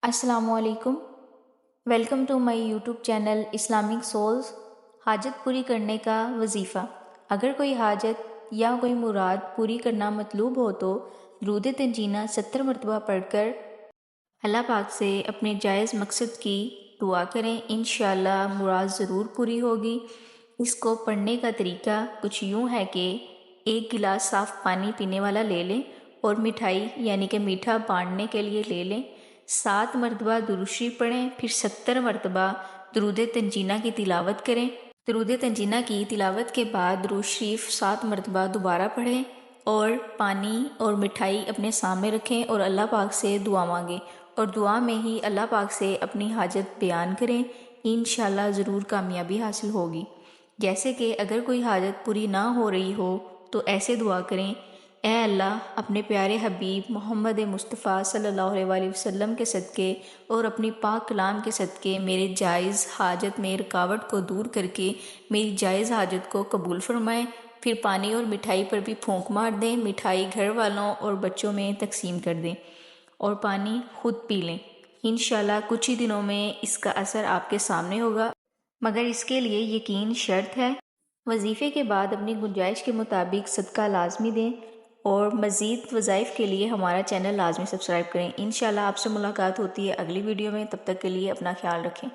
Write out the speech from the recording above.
السلام علیکم، welcome to my YouTube channel Islamic Souls. حاجت پوری کرنے کا وظیفہ۔ اگر کوئی حاجت یا کوئی مراد پوری کرنا مطلوب ہو تو درود تنجینہ 70 مرتبہ پڑھ کر اللہ پاک سے اپنے جائز مقصد کی دعا کریں، انشاءاللہ مراد ضرور پوری ہوگی۔ اس کو پڑھنے کا طریقہ کچھ یوں ہے کہ 1 گلاس صاف پانی پینے والا لے لیں اور مٹھائی یعنی کہ میٹھا بانٹنے کے لیے لے لیں۔ 7 مرتبہ درود شریف پڑھیں، پھر 70 مرتبہ درود تنجینہ کی تلاوت کریں۔ درود تنجینہ کی تلاوت کے بعد درود شریف 7 مرتبہ دوبارہ پڑھیں اور پانی اور مٹھائی اپنے سامنے رکھیں اور اللہ پاک سے دعا مانگیں اور دعا میں ہی اللہ پاک سے اپنی حاجت بیان کریں، انشاءاللہ ضرور کامیابی حاصل ہوگی۔ جیسے کہ اگر کوئی حاجت پوری نہ ہو رہی ہو تو ایسے دعا کریں: اے اللہ، اپنے پیارے حبیب محمد مصطفیٰ صلی اللہ علیہ وسلم کے صدقے اور اپنی پاک کلام کے صدقے میرے جائز حاجت میں رکاوٹ کو دور کر کے میری جائز حاجت کو قبول فرمائیں۔ پھر پانی اور مٹھائی پر بھی پھونک مار دیں، مٹھائی گھر والوں اور بچوں میں تقسیم کر دیں اور پانی خود پی لیں۔ انشاءاللہ کچھ ہی دنوں میں اس کا اثر آپ کے سامنے ہوگا، مگر اس کے لیے یقین شرط ہے۔ وظیفے کے بعد اپنی گنجائش کے مطابق صدقہ لازمی دیں اور مزید وظائف کے لیے ہمارا چینل لازمی سبسکرائب کریں۔ انشاءاللہ آپ سے ملاقات ہوتی ہے اگلی ویڈیو میں، تب تک کے لیے اپنا خیال رکھیں۔